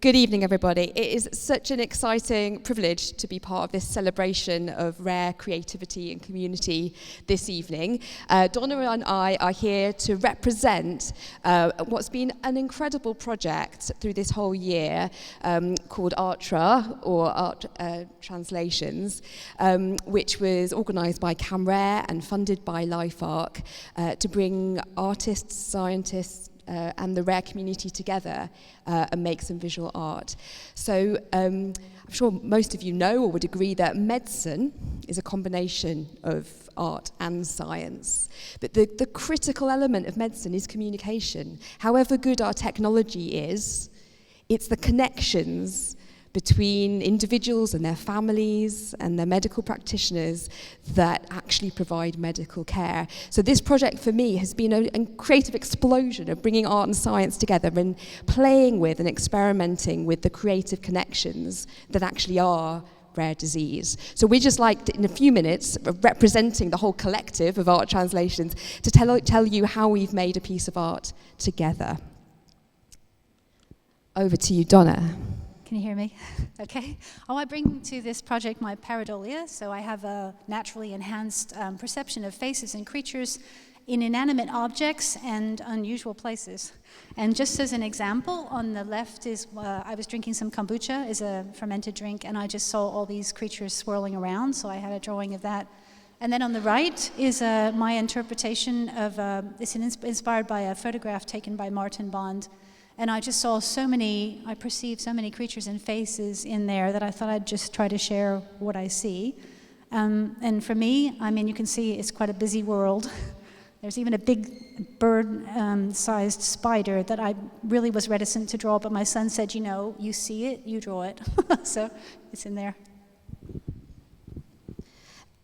Good evening, everybody. It is such an exciting privilege to be part of this celebration of rare creativity and community this evening. Donna and I are here to represent what's been an incredible project through this whole year called ARTRA, or Art Translations, which was organised by CamRARE and funded by LifeArc to bring artists, scientists, and the rare community together and make some visual art. So I'm sure most of you know or would agree that medicine is a combination of art and science. But the critical element of medicine is communication. However good our technology is, it's the connections between individuals and their families and their medical practitioners that actually provide medical care. So this project for me has been a creative explosion of bringing art and science together and playing with and experimenting with the creative connections that actually are rare disease. So we're just like, in a few minutes, representing the whole collective of Art Translations to tell you how we've made a piece of art together. Over to you, Donna. Can you hear me? Okay. I bring to this project my pareidolia, so I have a naturally enhanced perception of faces and creatures in inanimate objects and unusual places. And just as an example, on the left is, I was drinking some kombucha, is a fermented drink, and I just saw all these creatures swirling around, so I had a drawing of that. And then on the right is my interpretation of, it's inspired by a photograph taken by Martin Bond. And I just saw I perceived so many creatures and faces in there that I thought I'd just try to share what I see. And for me, I mean, you can see it's quite a busy world. There's even a big bird-sized spider that I really was reticent to draw, but my son said, you know, you see it, you draw it. So it's in there.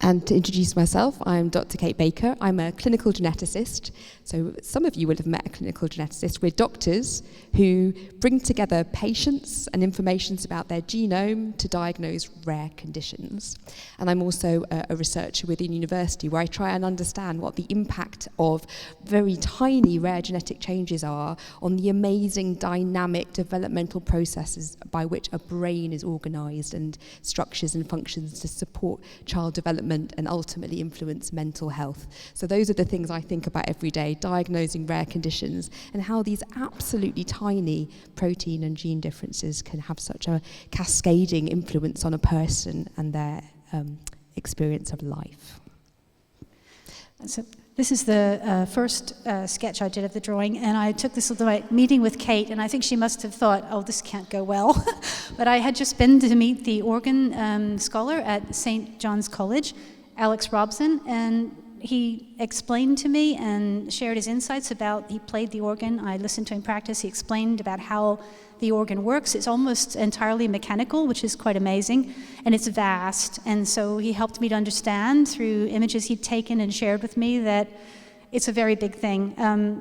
And to introduce myself, I'm Dr. Kate Baker. I'm a clinical geneticist. So some of you will have met a clinical geneticist. We're doctors who bring together patients and information about their genome to diagnose rare conditions. And I'm also a researcher within university where I try and understand what the impact of very tiny rare genetic changes are on the amazing dynamic developmental processes by which a brain is organised and structures and functions to support child development and ultimately influence mental health. So those are the things I think about every day, diagnosing rare conditions and how these absolutely tiny protein and gene differences can have such a cascading influence on a person and their experience of life. So this is the first sketch I did of the drawing, and I took this to my meeting with Kate, and I think she must have thought, oh, this can't go well. But I had just been to meet the organ scholar at St.John's College, Alex Robson, and he explained to me and shared his insights about, he played the organ, I listened to him practice, he explained about how the organ works. It's almost entirely mechanical, which is quite amazing, and it's vast. And so he helped me to understand through images he'd taken and shared with me that it's a very big thing,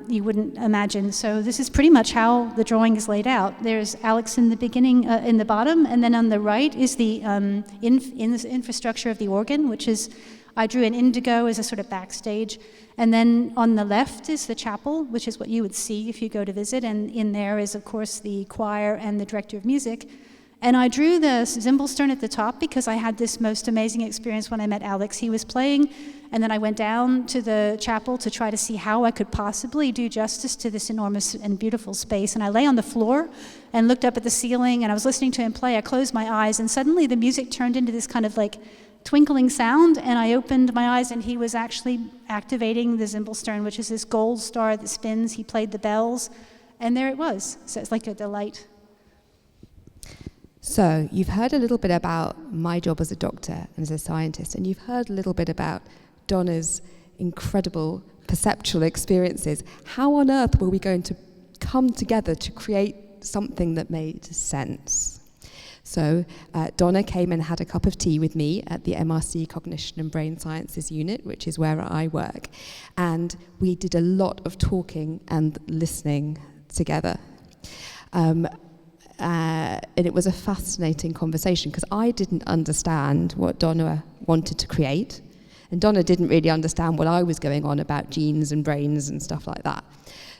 you wouldn't imagine. So this is pretty much how the drawing is laid out. There's Alex in the beginning, in the bottom, and then on the right is the infrastructure of the organ, which is, I drew an indigo as a sort of backstage. And then on the left is the chapel, which is what you would see if you go to visit. And in there is, of course, the choir and the director of music. And I drew the Zimbelstern at the top because I had this most amazing experience when I met Alex. He was playing, and then I went down to the chapel to try to see how I could possibly do justice to this enormous and beautiful space. And I lay on the floor and looked up at the ceiling, and I was listening to him play. I closed my eyes, and suddenly the music turned into this kind of like twinkling sound, and I opened my eyes, and he was actually activating the Zimbelstern, which is this gold star that spins. He played the bells, and there it was. So it's like a delight. So you've heard a little bit about my job as a doctor and as a scientist, and you've heard a little bit about Donna's incredible perceptual experiences. How on earth were we going to come together to create something that made sense? So Donna came and had a cup of tea with me at the MRC Cognition and Brain Sciences unit, which is where I work. And we did a lot of talking and listening together. And it was a fascinating conversation because I didn't understand what Donna wanted to create. And Donna didn't really understand what I was going on about genes and brains and stuff like that.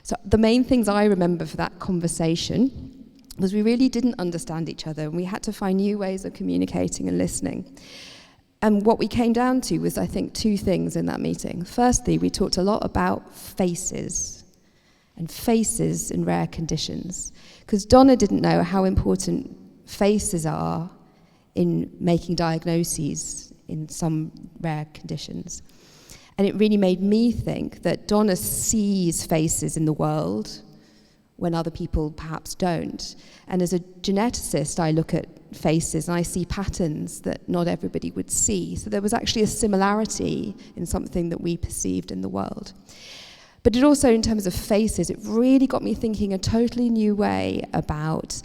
So the main things I remember for that conversation was we really didn't understand each other, and we had to find new ways of communicating and listening. And what we came down to was, I think, two things in that meeting. Firstly, we talked a lot about faces, and faces in rare conditions, because Donna didn't know how important faces are in making diagnoses in some rare conditions. And it really made me think that Donna sees faces in the world when other people perhaps don't. And as a geneticist, I look at faces and I see patterns that not everybody would see. So there was actually a similarity in something that we perceived in the world. But it also, in terms of faces, it really got me thinking a totally new way about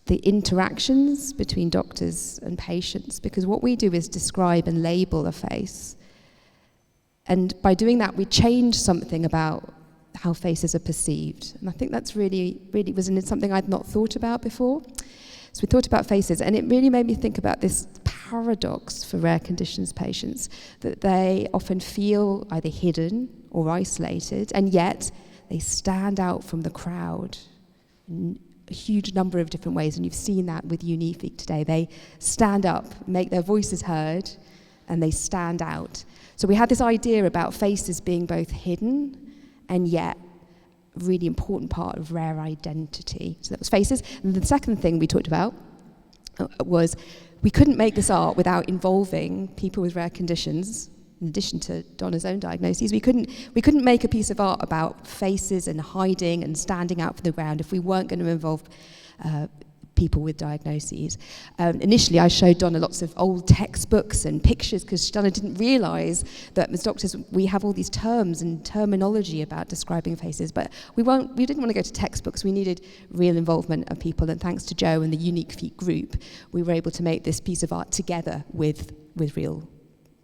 the interactions between doctors and patients, because what we do is describe and label a face. And by doing that, we change something about how faces are perceived. And I think that's really was something I'd not thought about before. So we thought about faces, and it really made me think about this paradox for rare conditions patients, that they often feel either hidden or isolated, and yet they stand out from the crowd in a huge number of different ways, and you've seen that with Unifique today. They stand up, make their voices heard, and they stand out. So we had this idea about faces being both hidden and yet a really important part of rare identity. So that was faces. And the second thing we talked about was we couldn't make this art without involving people with rare conditions. In addition to Donna's own diagnoses, we couldn't make a piece of art about faces and hiding and standing out from the ground if we weren't going to involve people with diagnoses. Initially, I showed Donna lots of old textbooks and pictures, because Donna didn't realise that as doctors we have all these terms and terminology about describing faces, but we didn't want to go to textbooks. We needed real involvement of people, and thanks to Joe and the Unique Feet group, we were able to make this piece of art together with real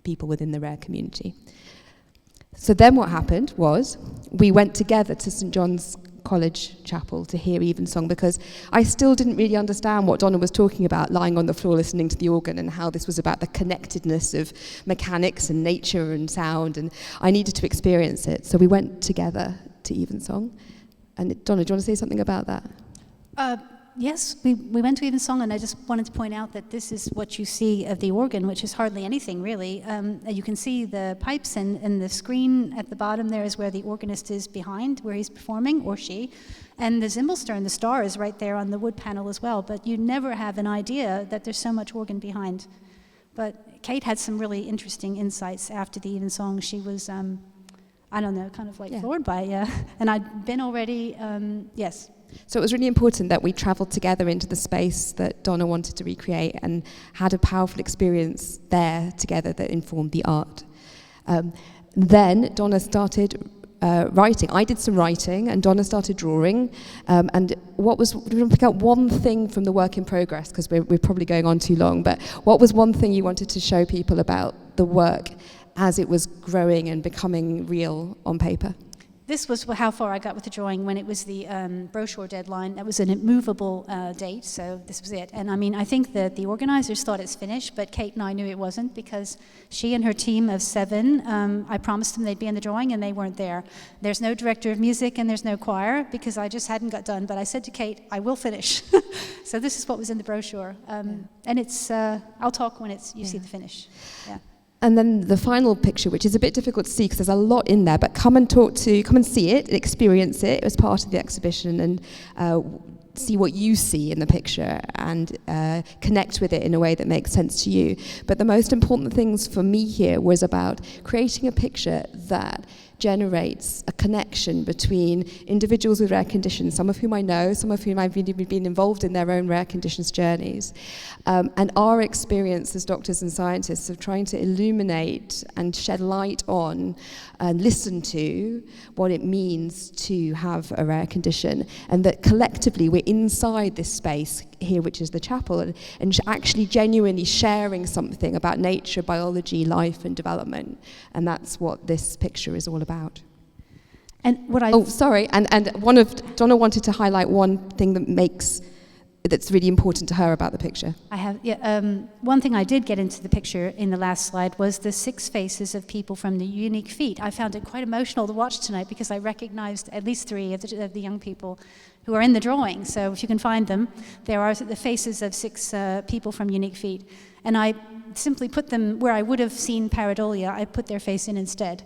people within the rare community. So then what happened was we went together to St. John's College Chapel to hear Evensong, because I still didn't really understand what Donna was talking about, lying on the floor listening to the organ, and how this was about the connectedness of mechanics and nature and sound, and I needed to experience it. So we went together to Evensong. And Donna, do you want to say something about that? Yes, we went to Evensong, and I just wanted to point out that this is what you see of the organ, which is hardly anything, really. You can see the pipes, and the screen at the bottom there is where the organist is behind, where he's performing, or she. And the Zimbelstern, the star, is right there on the wood panel as well, but you never have an idea that there's so much organ behind. But Kate had some really interesting insights after the Evensong. She was, I don't know, kind of like floored by it, and I'd been already, yes. So it was really important that we travelled together into the space that Donna wanted to recreate, and had a powerful experience there together that informed the art. Then Donna started writing. I did some writing, and Donna started drawing. And we're going to pick out one thing from the work in progress, because we're probably going on too long, but what was one thing you wanted to show people about the work as it was growing and becoming real on paper? This was how far I got with the drawing when it was the brochure deadline. That was an immovable date, so this was it. And I mean, I think that the organizers thought it's finished, but Kate and I knew it wasn't, because she and her team of 7, I promised them they'd be in the drawing, and they weren't there. There's no director of music, and there's no choir, because I just hadn't got done. But I said to Kate, I will finish. So this is what was in the brochure. And it's, I'll talk when you see the finish. Yeah. And then the final picture, which is a bit difficult to see because there's a lot in there, but come and see it, experience it as part of the exhibition, and see what you see in the picture, and connect with it in a way that makes sense to you. But the most important things for me here was about creating a picture that generates a connection between individuals with rare conditions, some of whom I know, some of whom I've been involved in their own rare conditions journeys, and our experience as doctors and scientists of trying to illuminate and shed light on and listen to what it means to have a rare condition, and that collectively we're inside this space here, which is the chapel, and actually genuinely sharing something about nature, biology, life, and development. And that's what this picture is all about. And what and Donna wanted to highlight one thing that makes that's really important to her about the picture? I have, one thing I did get into the picture in the last slide was the 6 faces of people from the Unique Feet. I found it quite emotional to watch tonight because I recognized at least 3 of the young people who are in the drawing. So if you can find them, there are the faces of 6 people from Unique Feet. And I simply put them where I would have seen pareidolia, I put their face in instead.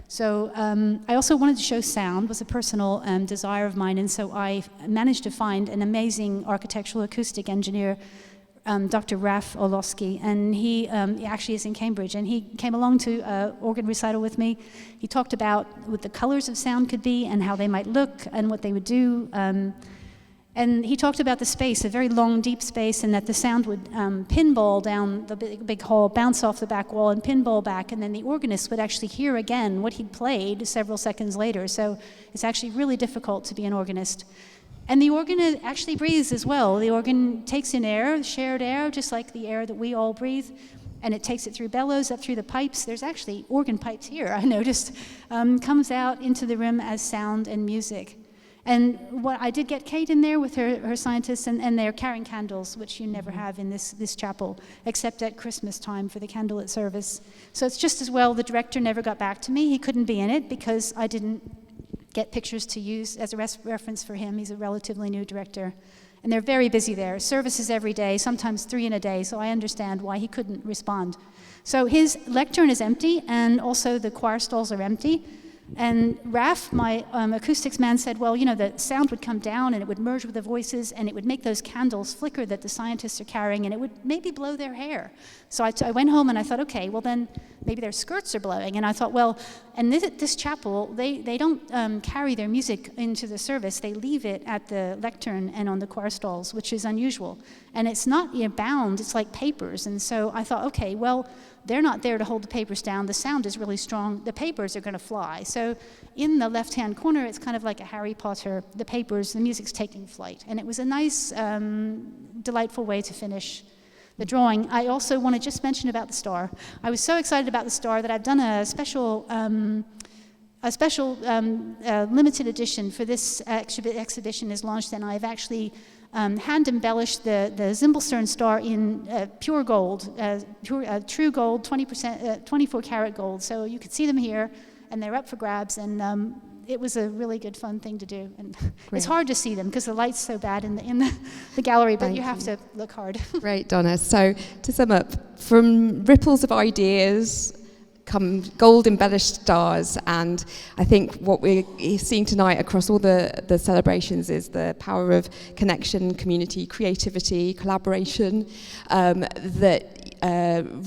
So I also wanted to show sound, was a personal desire of mine, and so I managed to find an amazing architectural acoustic engineer, Dr. McLuskie, and he actually is in Cambridge, and he came along to organ recital with me. He talked about what the colors of sound could be and how they might look and what they would do. And he talked about the space, a very long, deep space, and that the sound would pinball down the big hall, bounce off the back wall, and pinball back, and then the organist would actually hear again what he'd played several seconds later. So it's actually really difficult to be an organist. And the organ actually breathes as well. The organ takes in air, shared air, just like the air that we all breathe, and it takes it through bellows, up through the pipes. There's actually organ pipes here, I noticed, comes out into the room as sound and music. And what I did get Kate in there with her scientists, and they're carrying candles, which you never have in this chapel, except at Christmas time for the candlelit service. So it's just as well the director never got back to me. He couldn't be in it because I didn't get pictures to use as a reference for him. He's a relatively new director. And they're very busy there. Services every day, sometimes 3 in a day, so I understand why he couldn't respond. So his lectern is empty, and also the choir stalls are empty. And Raf, my acoustics man, said, well, the sound would come down and it would merge with the voices and it would make those candles flicker that the scientists are carrying, and it would maybe blow their hair. So I went home and I thought, okay, well then maybe their skirts are blowing. And I thought, well, and this chapel, they don't carry their music into the service. They leave it at the lectern and on the choir stalls, which is unusual. And it's not bound, it's like papers. And so I thought, okay, well, they're not there to hold the papers down. The sound is really strong. The papers are going to fly. So in the left-hand corner, it's kind of like a Harry Potter. The papers, the music's taking flight. And it was a nice, delightful way to finish the drawing. I also want to just mention about the star. I was so excited about the star that I've done a special limited edition for this exhibition is launched, and I've actually hand embellished the Zimbalstern star in pure gold, true gold, 24 karat gold. So you can see them here, and they're up for grabs. And it was a really good, fun thing to do. And it's hard to see them because the light's so bad in the gallery, but you have to look hard. Great, Donna. So to sum up, from ripples of ideas come gold embellished stars, and I think what we're seeing tonight across all the celebrations is the power of connection, community, creativity, collaboration that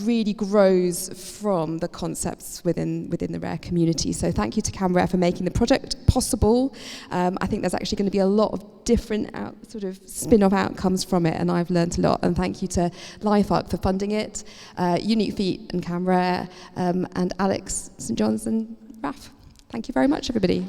really grows from the concepts within the RARE community. So thank you to CamRARE for making the project possible. I think there's actually going to be a lot of different sort of spin-off outcomes from it, and I've learned a lot. And thank you to LifeArc for funding it, Unique Feet and CamRARE, and Alex, St.John's and Raf. Thank you very much, everybody.